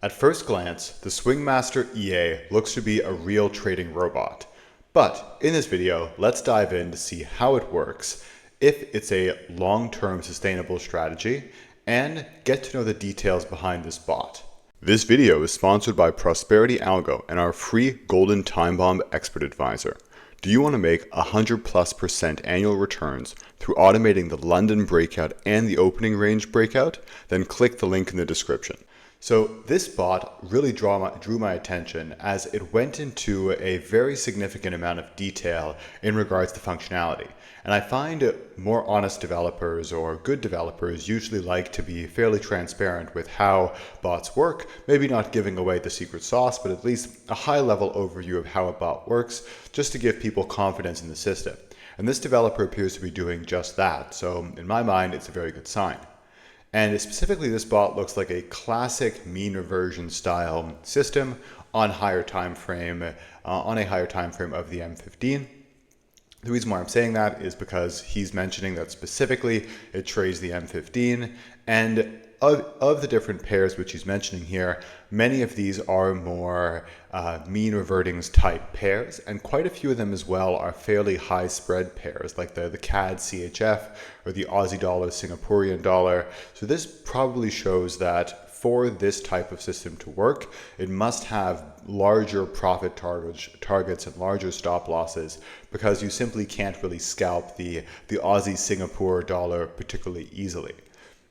At first glance, the Swingmaster EA looks to be a real trading robot. But in this video, let's dive in to see how it works, if it's a long-term sustainable strategy, and get to know the details behind this bot. This video is sponsored by Prosperity Algo and our free Golden Time Bomb Expert Advisor. Do you want to make 100+% annual returns through automating the London breakout and the opening range breakout? Then click the link in the description. So this bot really drew my attention as it went into a very significant amount of detail in regards to functionality. And I find more honest developers or good developers usually like to be fairly transparent with how bots work, maybe not giving away the secret sauce, but at least a high-level overview of how a bot works, just to give people confidence in the system. And this developer appears to be doing just that, so in my mind, it's a very good sign. And specifically, this bot looks like a classic mean reversion style system on a higher time frame of the M15. The reason why I'm saying that is because he's mentioning that specifically it trades the M15, and of the different pairs which he's mentioning here, many of these are more mean reverting type pairs, and quite a few of them as well are fairly high spread pairs, like the CAD CHF or the Aussie dollar Singaporean dollar. So this probably shows that for this type of system to work, it must have larger profit targets and larger stop losses, because you simply can't really scalp the Aussie Singapore dollar particularly easily.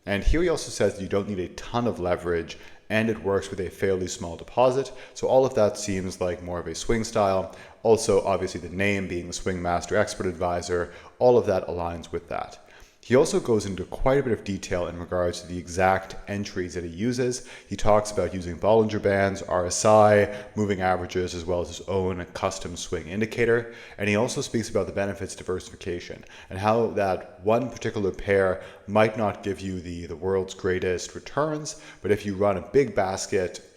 And here he also says that you don't need a ton of leverage, and it works with a fairly small deposit. So all of that seems like more of a swing style. Also, obviously the name being the Swingmaster Expert Advisor, all of that aligns with that. He also goes into quite a bit of detail in regards to the exact entries that he uses. He talks about using Bollinger Bands, RSI, moving averages, as well as his own custom swing indicator. And he also speaks about the benefits of diversification and how that one particular pair might not give you the world's greatest returns, but if you run a big basket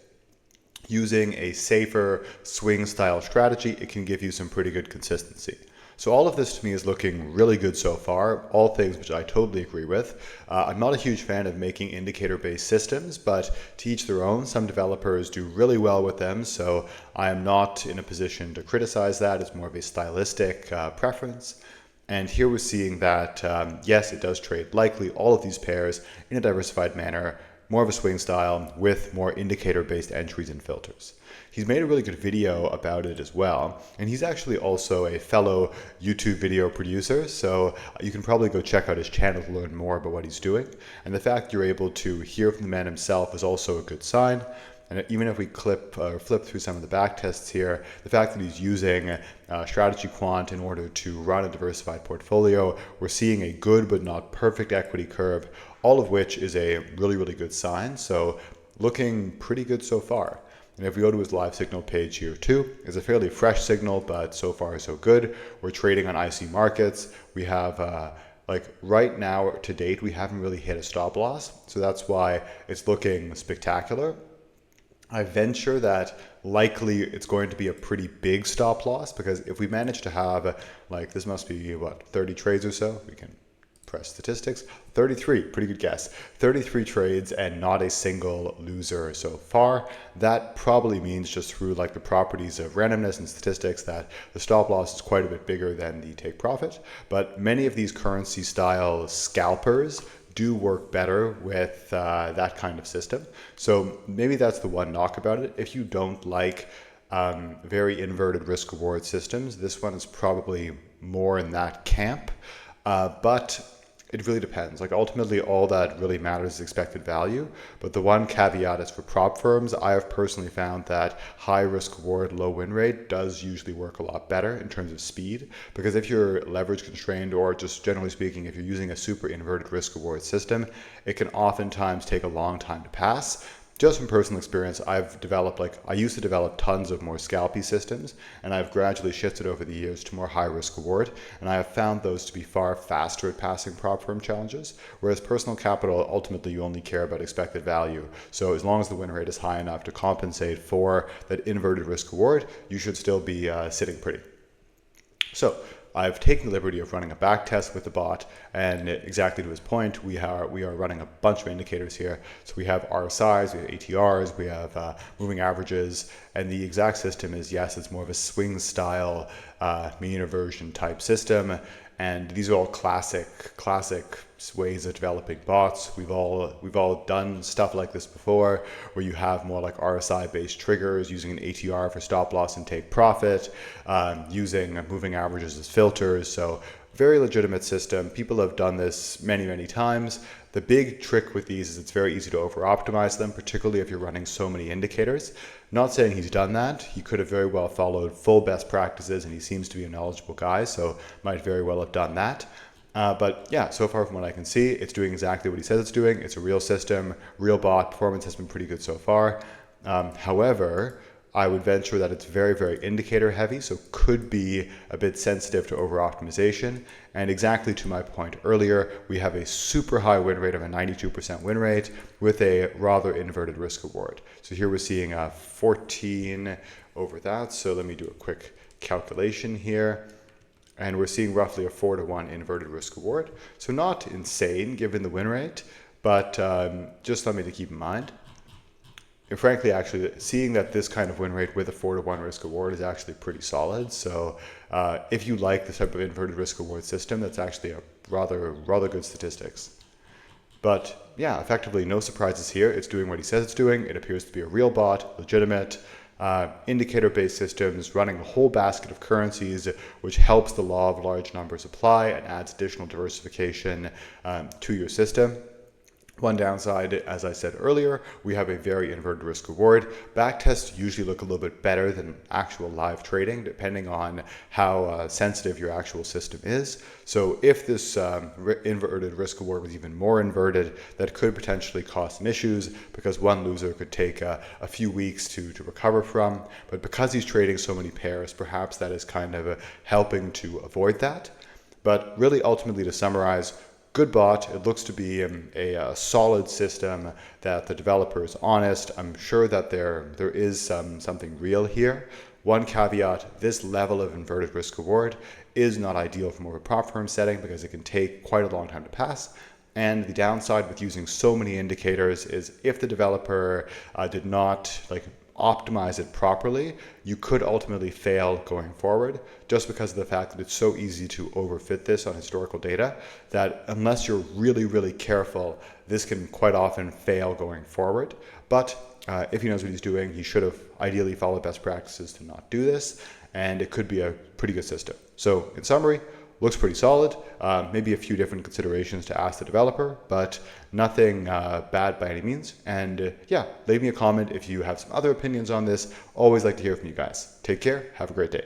using a safer swing style strategy, it can give you some pretty good consistency. So all of this to me is looking really good so far, all things which I totally agree with. I'm not a huge fan of making indicator-based systems, but to each their own. Some developers do really well with them, so I am not in a position to criticize that. It's more of a stylistic preference. And here we're seeing that, yes, it does trade likely all of these pairs in a diversified manner, more of a swing style with more indicator-based entries and filters. He's made a really good video about it as well, and he's actually also a fellow YouTube video producer, so you can probably go check out his channel to learn more about what he's doing. And the fact you're able to hear from the man himself is also a good sign. And even if we flip through some of the back tests here, the fact that he's using strategy quant in order to run a diversified portfolio, we're seeing a good but not perfect equity curve, all of which is a really, really good sign. So looking pretty good so far. And if we go to his live signal page here too, it's a fairly fresh signal, but so far so good. We're trading on IC markets. We have like right now to date, we haven't really hit a stop loss. So that's why it's looking spectacular. I venture that likely it's going to be a pretty big stop loss, because if we manage to have, like, this must be what, 30 trades or so, we can press statistics, 33, pretty good guess, 33 trades and not a single loser so far. That probably means, just through like the properties of randomness and statistics, that the stop loss is quite a bit bigger than the take profit. But many of these currency style scalpers do work better with that kind of system. So maybe that's the one knock about it. If you don't like very inverted risk reward systems, this one is probably more in that camp. But it really depends. Like, ultimately, all that really matters is expected value. But the one caveat is for prop firms, I have personally found that high risk reward, low win rate does usually work a lot better in terms of speed. Because if you're leverage constrained, or just generally speaking, if you're using a super inverted risk reward system, it can oftentimes take a long time to pass. Just from personal experience, I used to develop tons of more scalpy systems, and I've gradually shifted over the years to more high risk reward, and I have found those to be far faster at passing prop firm challenges, whereas personal capital, ultimately you only care about expected value. So as long as the win rate is high enough to compensate for that inverted risk reward, you should still be sitting pretty. So I've taken the liberty of running a backtest with the bot, and exactly to his point, we are running a bunch of indicators here. So we have RSIs, we have ATRs, we have moving averages, and the exact system is, yes, it's more of a swing style mean reversion type system. And these are all classic ways of developing bots. We've all done stuff like this before, where you have more like RSI based triggers, using an ATR for stop loss and take profit, using moving averages as filters. So very legitimate system. People have done this many times. The big trick with these is it's very easy to over optimize them, particularly if you're running so many indicators. Not saying he's done that. He could have very well followed full best practices, and he seems to be a knowledgeable guy, so might very well have done that. But yeah, so far from what I can see, it's doing exactly what he says it's doing. It's a real system, real bot. Performance has been pretty good so far. However, I would venture that it's very indicator heavy, so could be a bit sensitive to over optimization. And exactly to my point earlier, we have a super high win rate of a 92% win rate with a rather inverted risk reward. So here we're seeing a 14 over that. So let me do a quick calculation here. And we're seeing roughly a 4-to-1 inverted risk reward. So not insane given the win rate, but just something to keep in mind. And frankly, actually, seeing that this kind of win rate with a 4-to-1 risk reward is actually pretty solid. So if you like this type of inverted risk reward system, that's actually a rather good statistics. But yeah, effectively no surprises here. It's doing what he says it's doing. It appears to be a real bot, legitimate, indicator-based systems running a whole basket of currencies, which helps the law of large numbers apply and adds additional diversification to your system. One downside, as I said earlier, we have a very inverted risk reward. Backtests usually look a little bit better than actual live trading, depending on how sensitive your actual system is. So if this inverted risk reward was even more inverted, that could potentially cause some issues, because one loser could take a few weeks to recover from. But because he's trading so many pairs, perhaps that is kind of helping to avoid that. But really, ultimately, to summarize, good bot. It looks to be a solid system, that the developer is honest. I'm sure that there is something real here. One caveat, this level of inverted risk reward is not ideal for more of a prop firm setting, because it can take quite a long time to pass. And the downside with using so many indicators is if the developer did not optimize it properly, you could ultimately fail going forward, just because of the fact that it's so easy to overfit this on historical data, that unless you're really careful, this can quite often fail going forward. But if he knows what he's doing, he should have ideally followed best practices to not do this, and it could be a pretty good system. So in summary, looks pretty solid. Maybe a few different considerations to ask the developer, but nothing bad by any means. And yeah, leave me a comment if you have some other opinions on this. Always like to hear from you guys. Take care. Have a great day.